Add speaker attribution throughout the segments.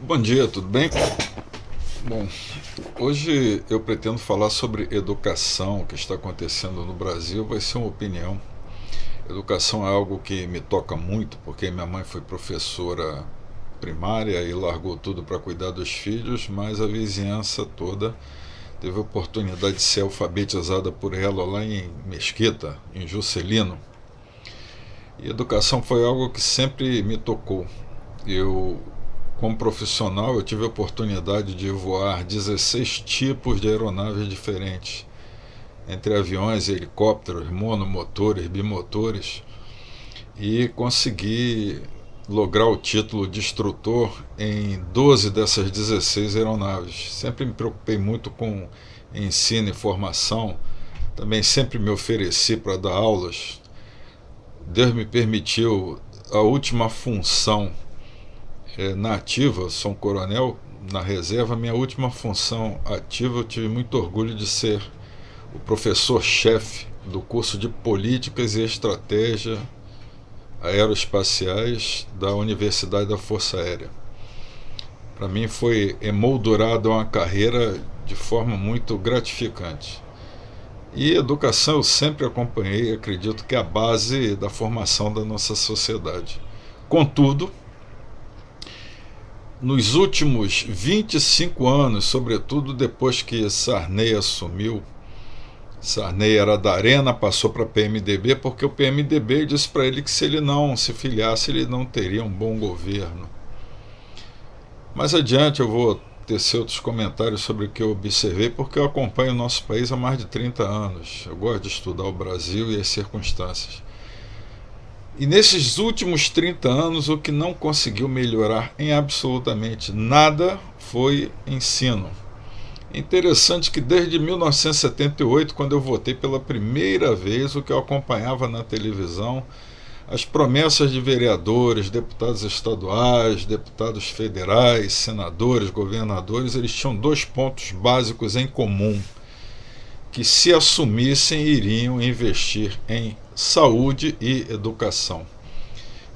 Speaker 1: Bom dia, tudo bem? Bom, hoje eu pretendo falar sobre educação, o que está acontecendo no Brasil. Vai ser uma opinião. Educação é algo que me toca muito, porque minha mãe foi professora primária e largou tudo para cuidar dos filhos, mas a vizinhança toda teve a oportunidade de ser alfabetizada por ela lá em Mesquita, em Juscelino. E educação foi algo que sempre me tocou. Eu, como profissional, eu tive a oportunidade de voar 16 tipos de aeronaves diferentes, entre aviões, helicópteros, monomotores, bimotores, e consegui lograr o título de instrutor em 12 dessas 16 aeronaves. Sempre me preocupei muito com ensino e formação, também sempre me ofereci para dar aulas. Deus me permitiu a última função na ativa, sou um coronel na reserva. Minha última função ativa, eu tive muito orgulho de ser o professor-chefe do curso de Políticas e Estratégia Aeroespaciais da Universidade da Força Aérea. Para mim foi emoldurada uma carreira de forma muito gratificante. E educação eu sempre acompanhei, acredito que é a base da formação da nossa sociedade. Contudo, nos últimos 25 anos, sobretudo depois que Sarney assumiu, Sarney era da Arena, passou para a PMDB, porque o PMDB disse para ele que se ele não se filiasse, ele não teria um bom governo. Mais adiante eu vou tecer outros comentários sobre o que eu observei, porque eu acompanho o nosso país há mais de 30 anos. Eu gosto de estudar o Brasil e as circunstâncias. E nesses últimos 30 anos, o que não conseguiu melhorar em absolutamente nada foi ensino. Interessante que desde 1978, quando eu votei pela primeira vez, o que eu acompanhava na televisão, as promessas de vereadores, deputados estaduais, deputados federais, senadores, governadores, eles tinham dois pontos básicos em comum, que se assumissem iriam investir em saúde e educação.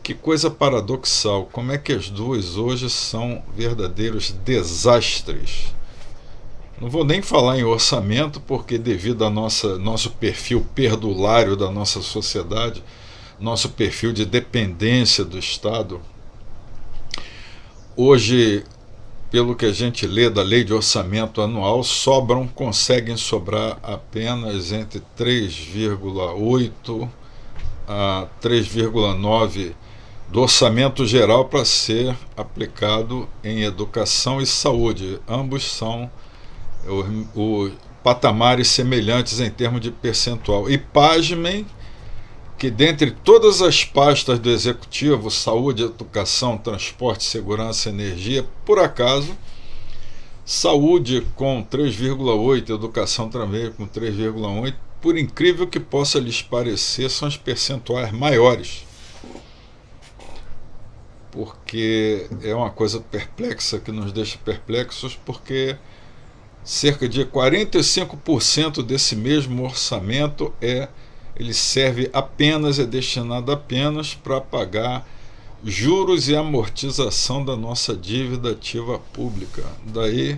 Speaker 1: Que coisa paradoxal, como é que as duas hoje são verdadeiros desastres. Não vou nem falar em orçamento, porque devido ao nosso perfil perdulário da nossa sociedade, nosso perfil de dependência do Estado, hoje, pelo que a gente lê da lei de orçamento anual, conseguem sobrar apenas entre 3,8 a 3,9 do orçamento geral para ser aplicado em educação e saúde. Ambos são patamares semelhantes em termos de percentual. E pasmem que dentre todas as pastas do Executivo, saúde, educação, transporte, segurança, energia, por acaso, saúde com 3,8, educação também com 3,1, por incrível que possa lhes parecer, são os percentuais maiores. Porque é uma coisa perplexa, que nos deixa perplexos, porque cerca de 45% desse mesmo orçamento ele serve apenas, é destinado apenas para pagar juros e amortização da nossa dívida ativa pública. Daí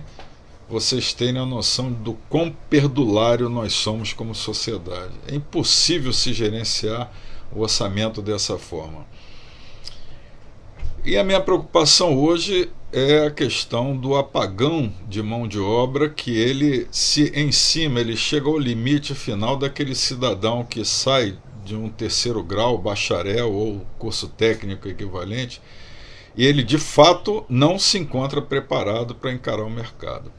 Speaker 1: vocês terem a noção do quão perdulário nós somos como sociedade. É impossível se gerenciar o orçamento dessa forma. E a minha preocupação hoje é a questão do apagão de mão de obra, que ele ele chega ao limite final daquele cidadão que sai de um terceiro grau, bacharel ou curso técnico equivalente, e ele de fato não se encontra preparado para encarar o mercado.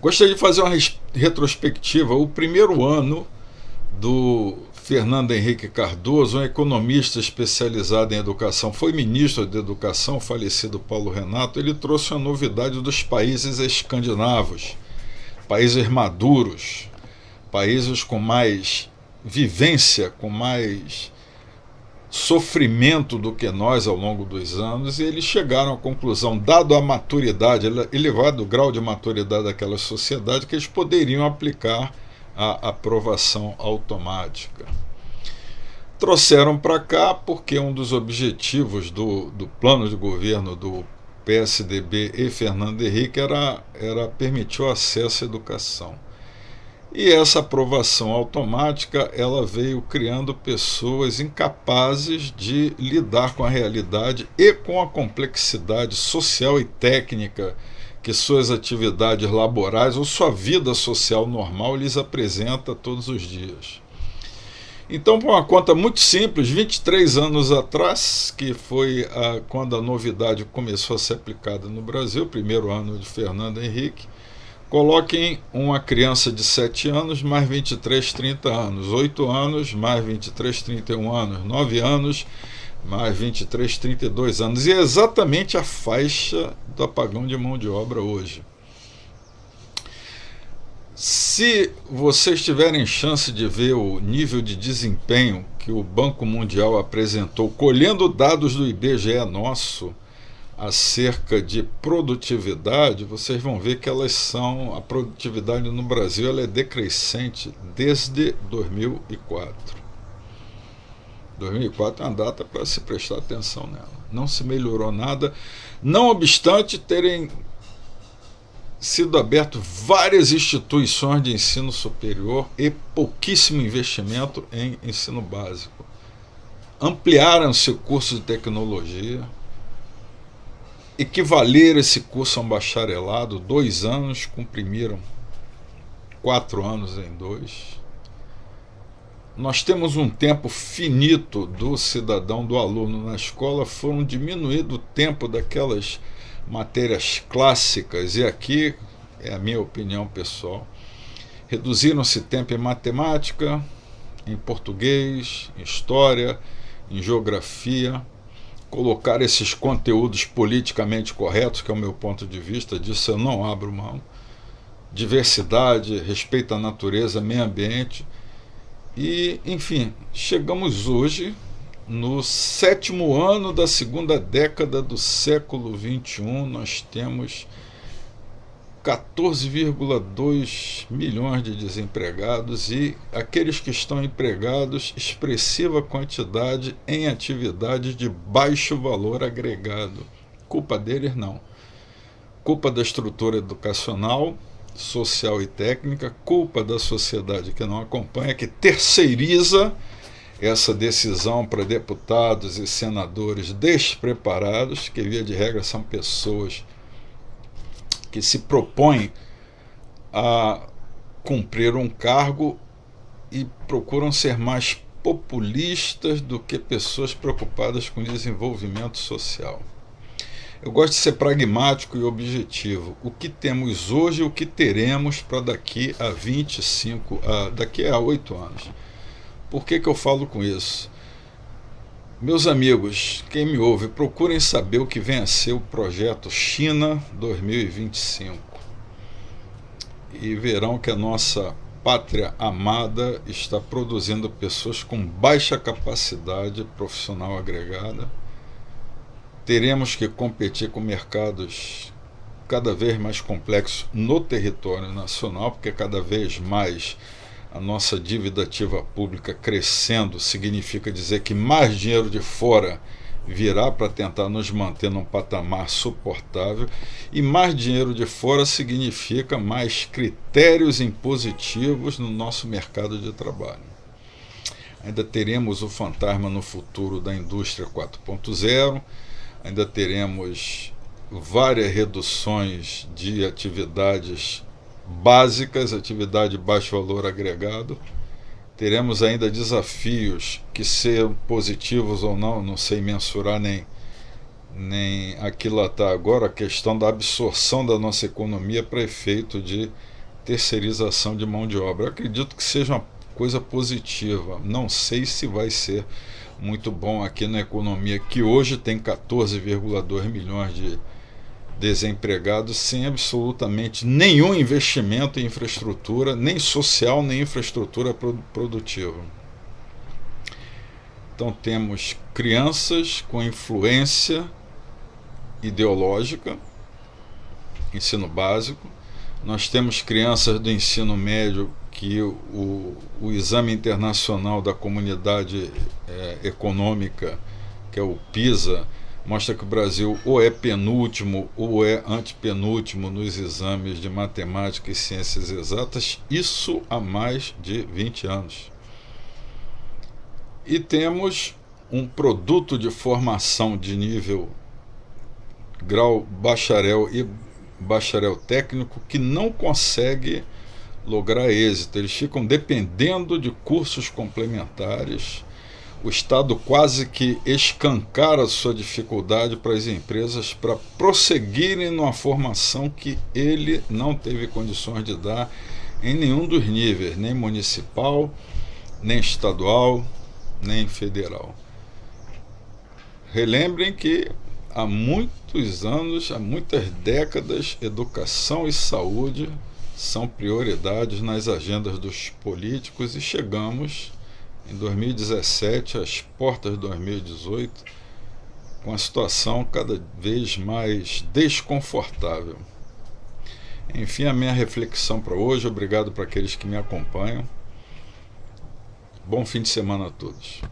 Speaker 1: Gostaria de fazer uma retrospectiva. O primeiro ano do Fernando Henrique Cardoso, um economista especializado em educação, foi ministro de Educação, falecido Paulo Renato. Ele trouxe uma novidade dos países escandinavos, países maduros, países com mais vivência, com mais sofrimento do que nós ao longo dos anos, e eles chegaram à conclusão, dado a maturidade, elevado grau de maturidade daquela sociedade, que eles poderiam aplicar a aprovação automática. Trouxeram para cá porque um dos objetivos do plano de governo do PSDB e Fernando Henrique era permitir o acesso à educação. E essa aprovação automática ela veio criando pessoas incapazes de lidar com a realidade e com a complexidade social e técnica que suas atividades laborais ou sua vida social normal lhes apresenta todos os dias. Então, por uma conta muito simples, 23 anos atrás, que foi quando a novidade começou a ser aplicada no Brasil, primeiro ano de Fernando Henrique, coloquem uma criança de 7 anos mais 23, 30 anos, 8 anos mais 23, 31 anos, 9 anos mais 23, 32 anos. E é exatamente a faixa do apagão de mão de obra hoje. Se vocês tiverem chance de ver o nível de desempenho que o Banco Mundial apresentou, colhendo dados do IBGE nosso, acerca de produtividade, vocês vão ver que a produtividade no Brasil ela é decrescente desde 2004. 2004 é uma data para se prestar atenção nela. Não se melhorou nada, não obstante terem sido abertas várias instituições de ensino superior e pouquíssimo investimento em ensino básico. Ampliaram-se cursos de tecnologia, equivaler esse curso a um bacharelado, 2 anos, comprimiram 4 anos em 2. Nós temos um tempo finito do cidadão, do aluno na escola, foram diminuído o tempo daquelas matérias clássicas, e aqui é a minha opinião pessoal, reduziram-se tempo em matemática, em português, em história, em geografia, colocar esses conteúdos politicamente corretos, que é o meu ponto de vista, disso eu não abro mão, diversidade, respeito à natureza, meio ambiente, e, enfim, chegamos hoje no 7º ano da segunda década do século XXI, nós temos 14,2 milhões de desempregados e aqueles que estão empregados, expressiva quantidade em atividades de baixo valor agregado. Culpa deles não. Culpa da estrutura educacional, social e técnica, culpa da sociedade que não acompanha, que terceiriza essa decisão para deputados e senadores despreparados, que via de regra são pessoas que se propõem a cumprir um cargo e procuram ser mais populistas do que pessoas preocupadas com desenvolvimento social. Eu gosto de ser pragmático e objetivo. O que temos hoje e o que teremos para daqui a 8 anos. Por que eu falo com isso? Meus amigos, quem me ouve, procurem saber o que vem a ser o projeto China 2025 e verão que a nossa pátria amada está produzindo pessoas com baixa capacidade profissional agregada. Teremos que competir com mercados cada vez mais complexos no território nacional, porque cada vez mais a nossa dívida ativa pública crescendo significa dizer que mais dinheiro de fora virá para tentar nos manter num patamar suportável, e mais dinheiro de fora significa mais critérios impositivos no nosso mercado de trabalho. Ainda teremos o fantasma no futuro da indústria 4.0, ainda teremos várias reduções de atividades básicas, atividade de baixo valor agregado. Teremos ainda desafios que, sejam positivos ou não sei mensurar nem aquilatar agora, a questão da absorção da nossa economia para efeito de terceirização de mão de obra. Eu acredito que seja uma coisa positiva, não sei se vai ser muito bom aqui na economia, que hoje tem 14,2 milhões de desempregados sem absolutamente nenhum investimento em infraestrutura, nem social, nem infraestrutura produtiva. Então temos crianças com influência ideológica, ensino básico, nós temos crianças do ensino médio que o exame internacional da comunidade econômica, que é o PISA, mostra que o Brasil ou é penúltimo ou é antepenúltimo nos exames de matemática e ciências exatas, isso há mais de 20 anos. E temos um produto de formação de nível grau bacharel e bacharel técnico que não consegue lograr êxito. Eles ficam dependendo de cursos complementares. O Estado quase que escancara a sua dificuldade para as empresas para prosseguirem numa formação que ele não teve condições de dar em nenhum dos níveis, nem municipal, nem estadual, nem federal. Relembrem que há muitos anos, há muitas décadas, educação e saúde são prioridades nas agendas dos políticos e chegamos em 2017, às portas de 2018, com a situação cada vez mais desconfortável. Enfim, a minha reflexão para hoje. Obrigado para aqueles que me acompanham. Bom fim de semana a todos.